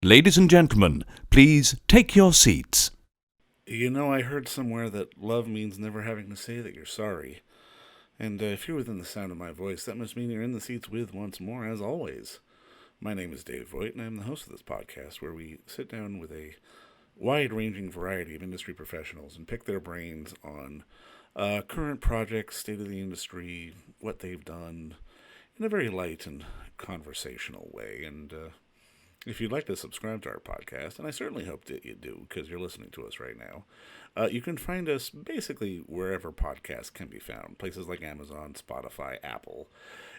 Ladies and gentlemen, please take your seats. You know, I heard somewhere that love means never having to say that you're sorry. And if you're within the sound of my voice, that must mean you're in the seats with once more, as always. My name is Dave Voigt, and I'm the host of this podcast where we sit down with a wide-ranging variety of industry professionals and pick their brains on current projects, state of the industry, what they've done, in a very light and conversational way. And if you'd like to subscribe to our podcast, and I certainly hope that you do because you're listening to us right now, you can find us basically wherever podcasts can be found, places like Amazon, Spotify, Apple.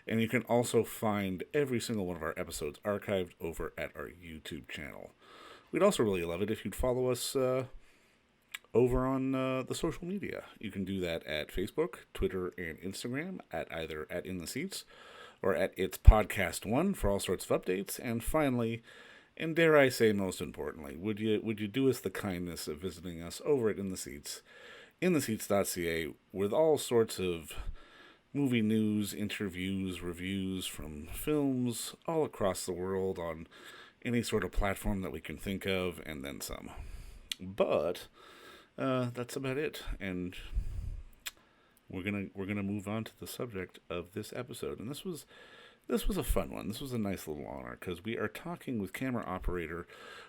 And you can also find every single one of our episodes archived over at our YouTube channel. We'd also really love it if you'd follow us over on the social media. You can do that at Facebook, Twitter, and Instagram at either at In the Seats or at It's Podcast One for all sorts of updates. And finally, and dare I say most importantly, would you do us the kindness of visiting us over at In the Seats, intheseats.ca, with all sorts of movie news, interviews, reviews from films all across the world on any sort of platform that we can think of, and then some. But that's about it, and we're gonna move on to the subject of this episode. And this was a fun one. This was a nice little honor because we are talking with camera operator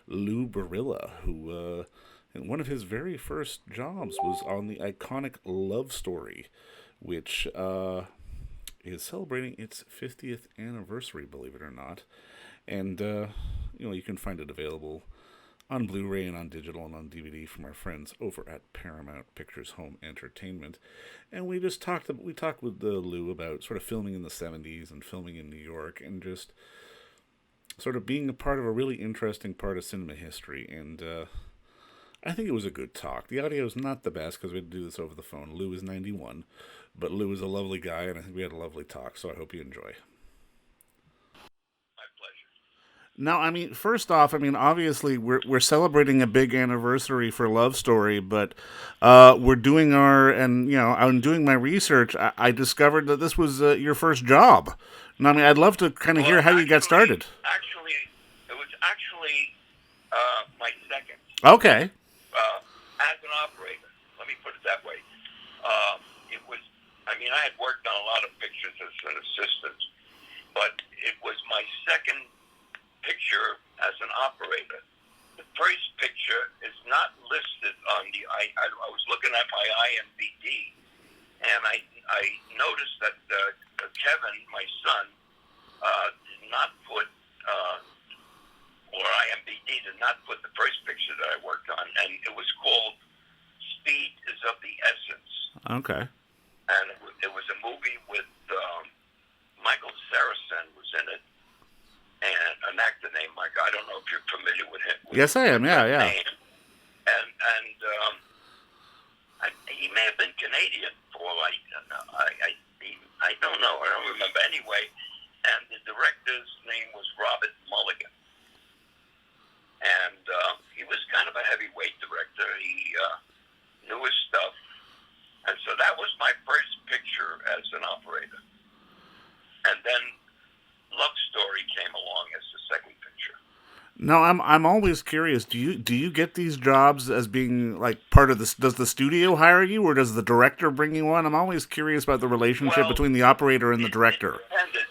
Lou Barlia, who in one of his very first jobs was on the iconic Love Story, which is celebrating its 50th anniversary, believe it or not. And you can find it available on Blu-ray and on digital and on DVD from our friends over at Paramount Pictures Home Entertainment. And we talked with Lou about sort of filming in the 70s and filming in New York and just sort of being a part of a really interesting part of cinema history. And I think it was a good talk. The audio is not the best because we had to do this over the phone. Lou is 91, but Lou is a lovely guy, and I think we had a lovely talk, so I hope you enjoy. Now, I mean, first off, obviously we're celebrating a big anniversary for Love Story, but we're doing I'm doing my research. I discovered that this was your first job. Now, I'd love to kind of hear how you got started. It was my second. Okay. As an operator, let me put it that way. I had worked on a lot of pictures as an assistant, but it was my second picture as an operator. The first picture is not listed on the. I was looking at my IMDb, and I noticed that Kevin, my son, did not put or IMDb did not put the first picture that I worked on, and it was called "Speed Is of the Essence." Okay. And it was a movie with Michael Saracen was in it. And an actor named Mike. I don't know if you're familiar with him. Yes, I am. Yeah. Name. And he may have been Canadian for I don't know. I don't remember anyway. And the director's name was Robert Mulligan. And he was kind of a heavyweight director. He knew his stuff. And so that was my first picture as an operator. And then Love Story came along as the second picture. No, I'm always curious. Do you get these jobs as being like part of this? Does the studio hire you, or does the director bring you on? I'm always curious about the relationship between the operator and the director. It depended.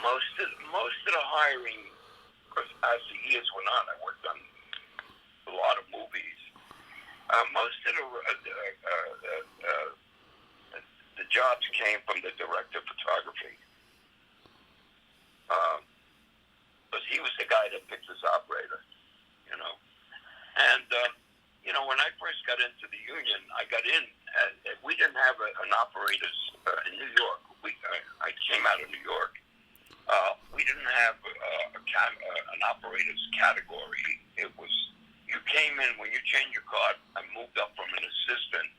Most of the hiring, as the years went on, I worked on a lot of movies. Most of the jobs came from the director of photography. Because he was the guy that picked his operator, And, when I first got into the union, I got in, and we didn't have an operator's in New York. I came out of New York. We didn't have an operator's category. It was, you came in, when you changed your card, I moved up from an assistant.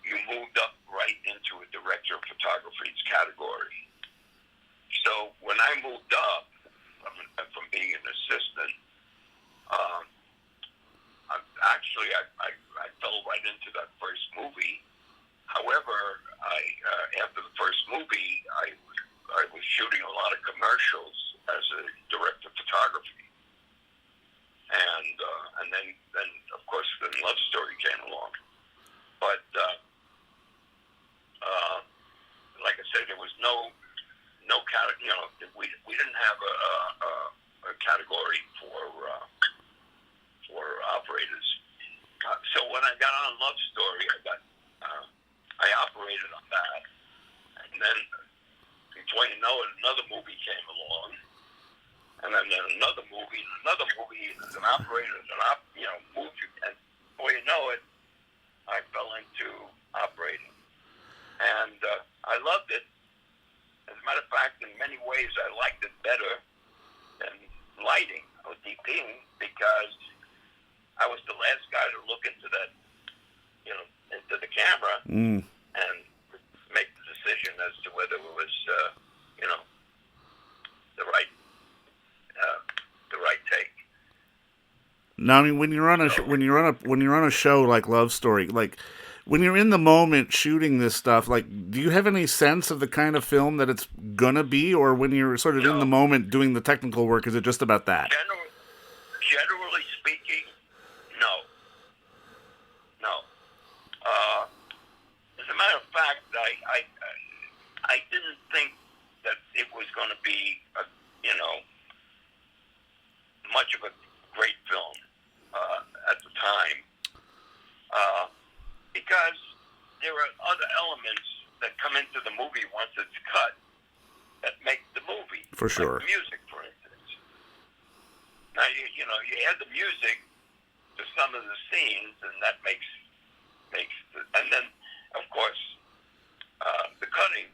You moved up right into a director of photography's category. So when I moved up from being an assistant, I fell right into that first movie. However, after the first movie, I was shooting a lot of commercials as a director of photography. came along. But like I said, there was no category. We didn't have a category for operators. So when I got on Love Story, I operated on that, and then before you know it, another movie came along, and then another movie, as an operator, movie, and before you know it, I fell into operating, and I loved it. As a matter of fact, in many ways, I liked it better than lighting or DPing, because I was the last guy to look into that, into the camera and make the decision as to whether it was, the right take. Now, I mean, when you're on a show like Love Story, like when you're in the moment shooting this stuff, like, do you have any sense of the kind of film that it's gonna be, or when you're sort of in the moment doing the technical work, is it just about that? Generally speaking, no. As a matter of fact, I didn't think that it was going to be, much of a great film at the time, because there are other elements that come into the movie once it's cut that make the movie. For sure. Like music, for instance. Now, you add the music to some of the scenes, and that makes and then, of course, the cutting,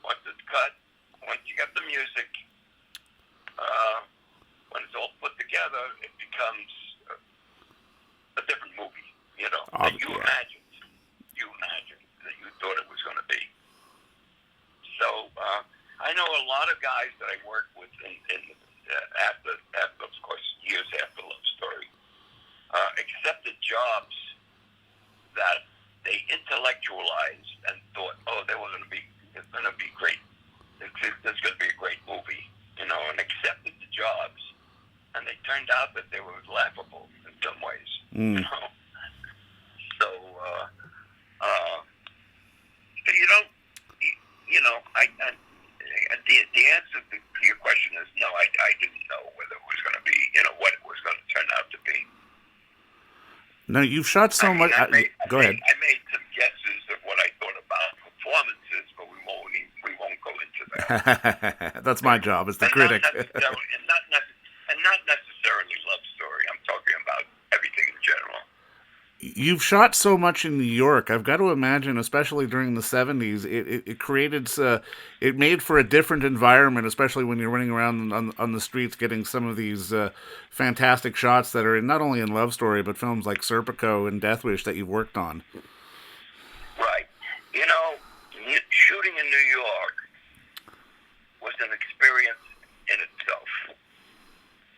once it's cut, once you get the music, when it's all put together, it becomes a different movie, that you imagined that you thought it was going to be. So, I know a lot of guys that I worked with after, of course, years after Love Story, accepted jobs that they intellectualized and thought, they were going to be great. There's going to be a great movie, and accepted the jobs, and they turned out that they were laughable in some ways. So, the answer to your question is no. I didn't know whether it was going to be, what it was going to turn out to be. Now, you've shot so much. Go ahead. I made some guesses of what I thought about performances, but we won't go into that. That's my job as the critic. Not necessarily Love Story. I'm talking about everything in general. You've shot so much in New York. I've got to imagine, especially during the 70s, it created, it made for a different environment, especially when you're running around on the streets getting some of these fantastic shots that are not only in Love Story, but films like Serpico and Death Wish that you've worked on. Right. Shooting in New York was an experience in itself.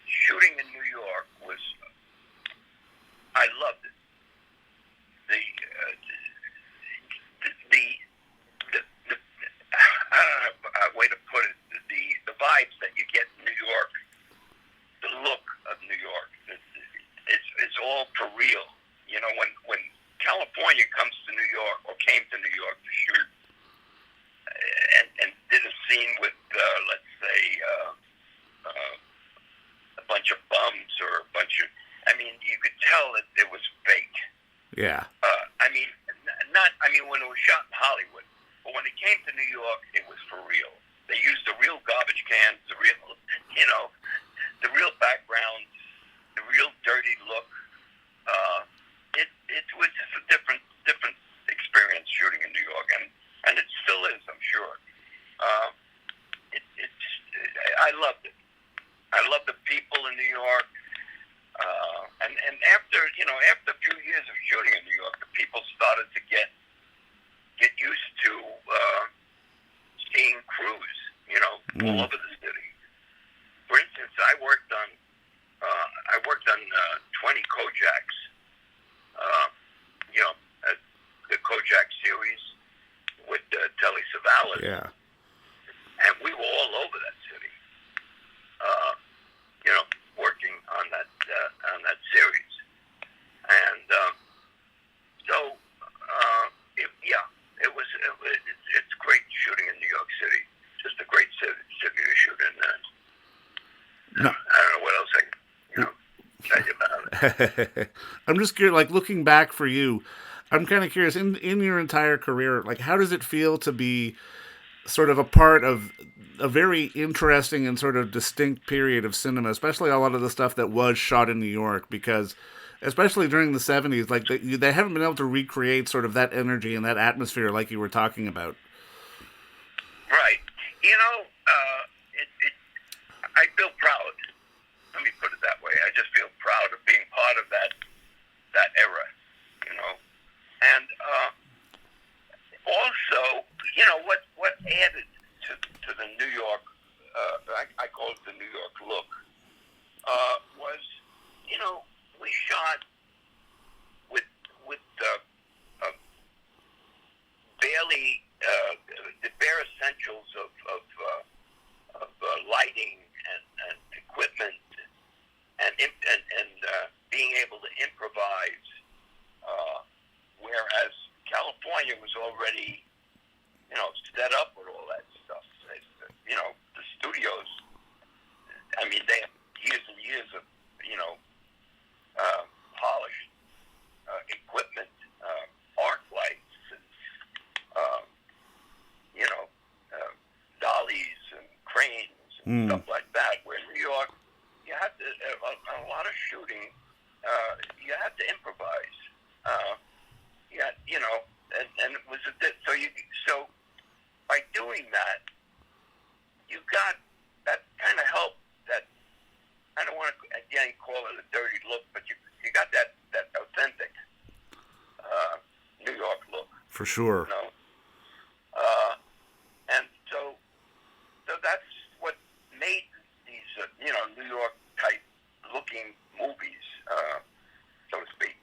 Shooting in New York I loved it. The I don't know a way to put it. The vibes that you get in New York, the look of New York, it's all for real. When California comes to New York or came to New York to shoot, and did a scene with let's say a bunch of bums or a bunch of, you could tell that it was fake. Yeah. When it was shot in Hollywood, but when it came to New York, it was for real. They used the real garbage cans, the real backgrounds, the real dirty look. It was just a different experience shooting in New York, and it still is, I'm sure. I loved it. I loved the people in New York. And after a few years of shooting in New York, the people started to get used to seeing crews, all over the city. For instance, I worked on 20 Kojaks, the Kojak series with Telly Savalas. Yeah. And we were all over that city, working on that series. And I'm just curious, like looking back for you, I'm kind of curious in your entire career, like how does it feel to be sort of a part of a very interesting and sort of distinct period of cinema, especially a lot of the stuff that was shot in New York, because especially during the 70s, like they haven't been able to recreate sort of that energy and that atmosphere like you were talking about. Right. You know, I feel proud. Let me put it that way. I just feel proud of being part of that era, you know. And also, you know, what added to the New York, I call it the New York look, was, you know, we shot with barely the bare essentials of lighting and equipment and being able to improvise, whereas California was already, you know, set up with all that stuff. You know, the studios, I mean, they have years and years of, you know, polished equipment, arc lights, and, you know, dollies and cranes and stuff like that. Where in New York, you have to, a lot of shooting, you have to improvise. Yeah, you know, and it was so by doing that, you got that kind of help. That I don't want to again call it a dirty look, but you got that authentic New York look For sure. you know? And so that's what made these, you know, New York type looking movies, so to speak.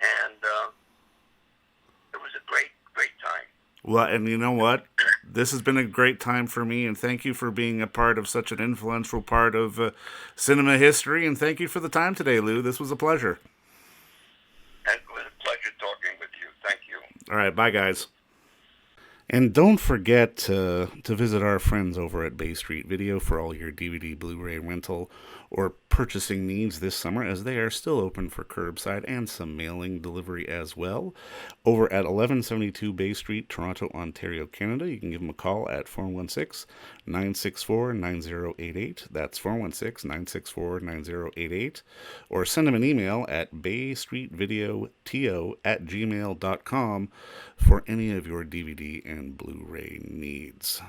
And it was a great time. Well, and you know what? This has been a great time for me, and thank you for being a part of such an influential part of cinema history, and thank you for the time today, Lou. This was a pleasure. And it was a pleasure talking with you. Thank you. All right, bye, guys. And don't forget to visit our friends over at Bay Street Video for all your DVD, Blu-ray rental, or purchasing needs this summer, as they are still open for curbside and some mailing delivery as well. Over at 1172 Bay Street, Toronto, Ontario, Canada, you can give them a call at 416-964-9088. That's 416-964-9088. Or send them an email at baystreetvideoto@gmail.com for any of your DVD and Blu-ray needs.